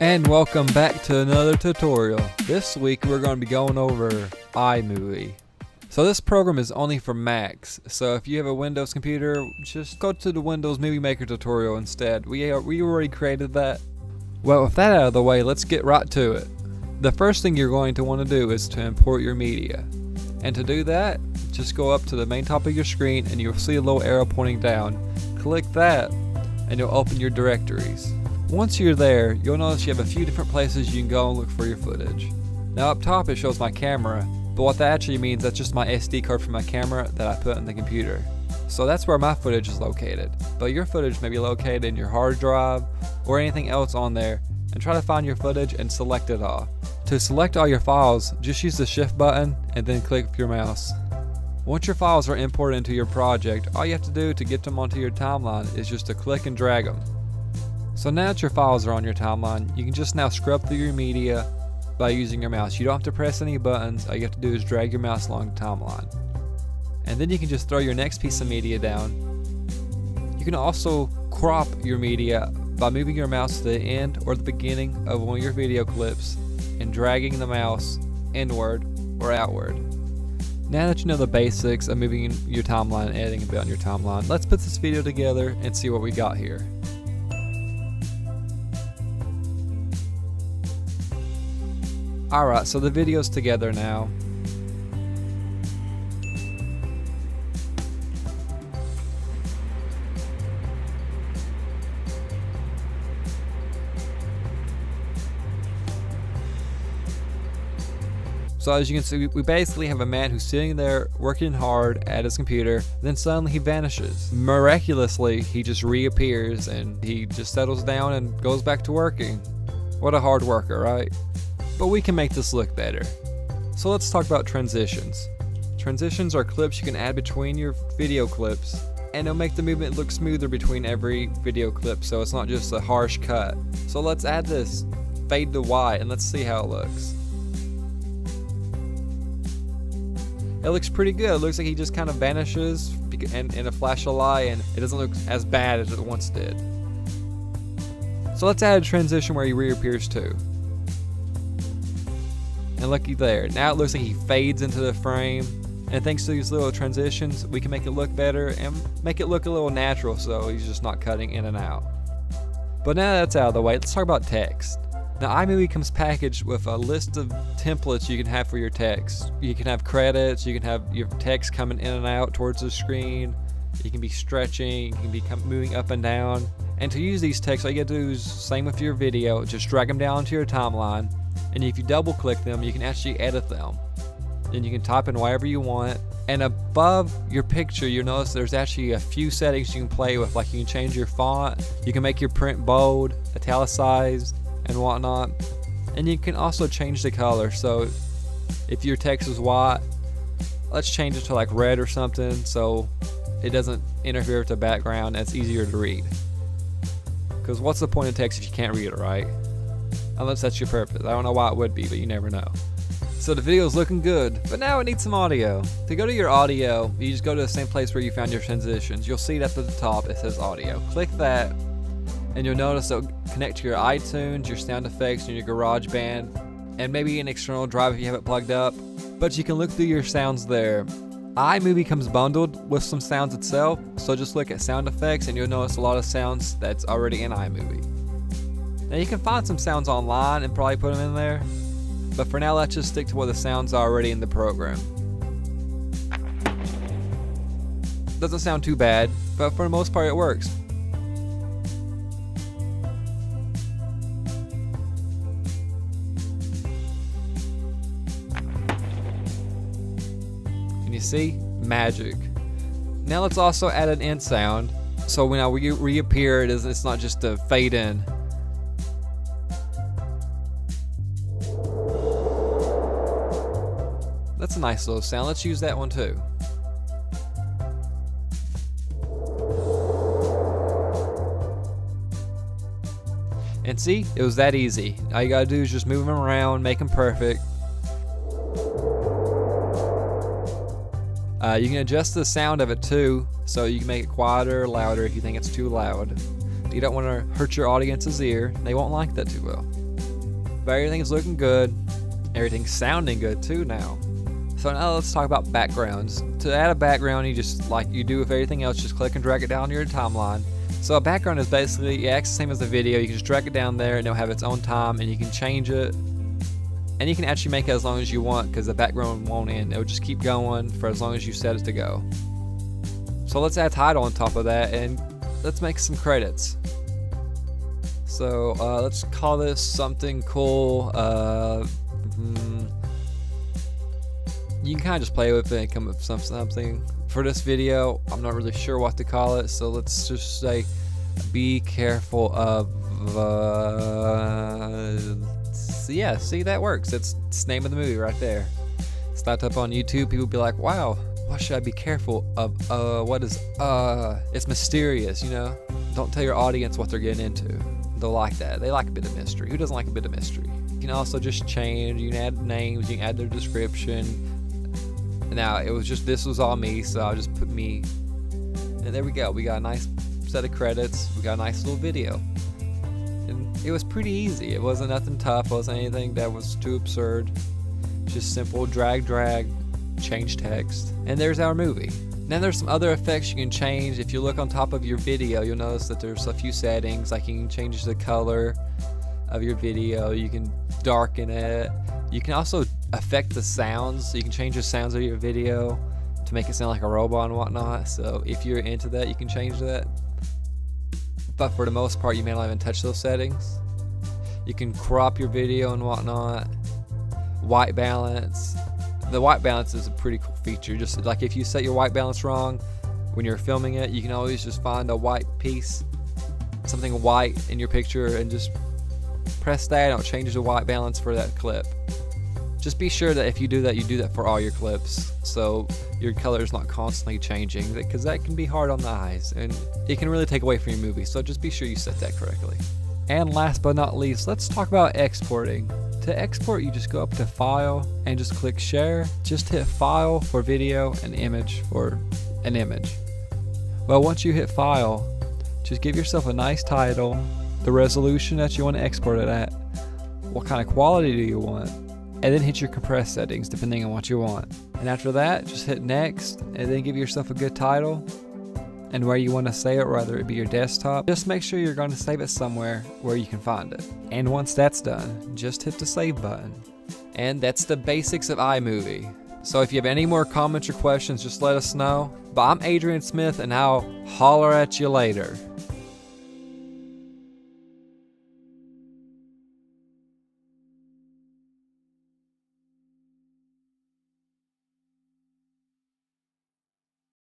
And welcome back to another tutorial. This week we're going to be going over iMovie. So this program is only for Macs, so if you have a Windows computer, just go to the Windows Movie Maker tutorial instead. We already created that. Well, with that out of the way, let's get right to it. The first thing you're going to want to do is to import your media. And to do that, just go up to the main top of your screen and you'll see a little arrow pointing down. Click that and you'll open your directories. Once you're there, you'll notice you have a few different places you can go and look for your footage. Now up top it shows my camera, but what that actually means, that's just my SD card from my camera that I put in the computer. So that's where my footage is located, but your footage may be located in your hard drive or anything else on there, and try to find your footage and select it all. To select all your files, just use the shift button and then click with your mouse. Once your files are imported into your project, all you have to do to get them onto your timeline is just to click and drag them. So now that your files are on your timeline, you can just now scrub through your media by using your mouse. You don't have to press any buttons, all you have to do is drag your mouse along the timeline. And then you can just throw your next piece of media down. You can also crop your media by moving your mouse to the end or the beginning of one of your video clips and dragging the mouse inward or outward. Now that you know the basics of moving your timeline and editing a bit on your timeline, let's put this video together and see what we got here. Alright, so the video's together now. So as you can see, we basically have a man who's sitting there working hard at his computer, then suddenly he vanishes. Miraculously, he just reappears and he just settles down and goes back to working. What a hard worker, right? But we can make this look better. So let's talk about transitions. Transitions are clips you can add between your video clips, and it'll make the movement look smoother between every video clip, so it's not just a harsh cut. So let's add this fade to white and let's see how it looks. It looks pretty good. It looks like he just kind of vanishes in a flash of light, and it doesn't look as bad as it once did. So let's add a transition where he reappears too. And looky there, now it looks like he fades into the frame, and thanks to these little transitions we can make it look better and make it look a little natural so he's just not cutting in and out. But now that's out of the way, let's talk about text. Now iMovie comes packaged with a list of templates you can have for your text. You can have credits, you can have your text coming in and out towards the screen, you can be stretching, you can be moving up and down. And to use these texts, all you gotta do is same with your video, just drag them down to your timeline. And if you double click them, you can actually edit them. Then you can type in whatever you want. And above your picture, you'll notice there's actually a few settings you can play with, like you can change your font, you can make your print bold, italicized, and whatnot. And you can also change the color. So if your text is white, let's change it to like red or something so it doesn't interfere with the background and it's easier to read. Because what's the point of text if you can't read it, right? Unless that's your purpose. I don't know why it would be, but you never know. So the video's looking good, but now it needs some audio. To go to your audio, you just go to the same place where you found your transitions. You'll see it up at the top, it says audio. Click that, and you'll notice it'll connect to your iTunes, your sound effects, and your GarageBand, and maybe an external drive if you have it plugged up. But you can look through your sounds there. iMovie comes bundled with some sounds itself, so just look at sound effects and you'll notice a lot of sounds that's already in iMovie. Now you can find some sounds online and probably put them in there, but for now let's just stick to what the sounds are already in the program. Doesn't sound too bad, but for the most part it works. Can you see? Magic. Now let's also add an end sound, so when I reappear it's not just a fade in. That's a nice little sound. Let's use that one too. And see, it was that easy. All you gotta do is just move them around, make them perfect. You can adjust the sound of it too, so you can make it quieter or louder if you think it's too loud. You don't want to hurt your audience's ear. They won't like that too well. But everything's looking good. Everything's sounding good too now. So now let's talk about backgrounds. To add a background, you just, like you do with everything else, just click and drag it down your timeline. So a background is basically, yeah, it's the same as the video. You can just drag it down there and it'll have its own time, and you can change it. And you can actually make it as long as you want, because the background won't end. It'll just keep going for as long as you set it to go. So let's add a title on top of that, and let's make some credits. So let's call this something cool. You can kind of just play with it and come up with something. For this video, I'm not really sure what to call it, so let's just say, be careful of, yeah, see, that works. It's the name of the movie right there. It's not up on YouTube. People be like, wow, what should I be careful of? What is, it's mysterious, you know? Don't tell your audience what they're getting into. They'll like that. They like a bit of mystery. Who doesn't like a bit of mystery? You can also just change, you can add names, you can add their description. Now, this was all me, so I'll just put me, and there we go. We got a nice set of credits. We got a nice little video. And it was pretty easy. It wasn't nothing tough. It wasn't anything that was too absurd. Just simple drag, change text. And there's our movie. Now there's some other effects you can change. If you look on top of your video, you'll notice that there's a few settings. Like you can change the color of your video. You can darken it. You can also affect the sounds. You can change the sounds of your video to make it sound like a robot and whatnot. So if you're into that, you can change that. But for the most part, you may not even touch those settings. You can crop your video and whatnot. White balance. The white balance is a pretty cool feature. Just like if you set your white balance wrong when you're filming it, you can always just find a white piece, something white in your picture, and just press that and it'll change the white balance for that clip. Just be sure that if you do that for all your clips, so your color is not constantly changing, because that can be hard on the eyes and it can really take away from your movie. So just be sure you set that correctly. And last but not least, let's talk about exporting. To export, you just go up to File and just click Share. Just hit File for video and Image for an image. Well, once you hit File, just give yourself a nice title, the resolution that you want to export it at, what kind of quality do you want, and then hit your compress settings depending on what you want. And after that, just hit Next, and then give yourself a good title and where you want to save it, whether it be your desktop. Just make sure you're going to save it somewhere where you can find it. And once that's done, just hit the save button. And that's the basics of iMovie. So if you have any more comments or questions, just let us know. But I'm Adrian Smith, and I'll holler at you later.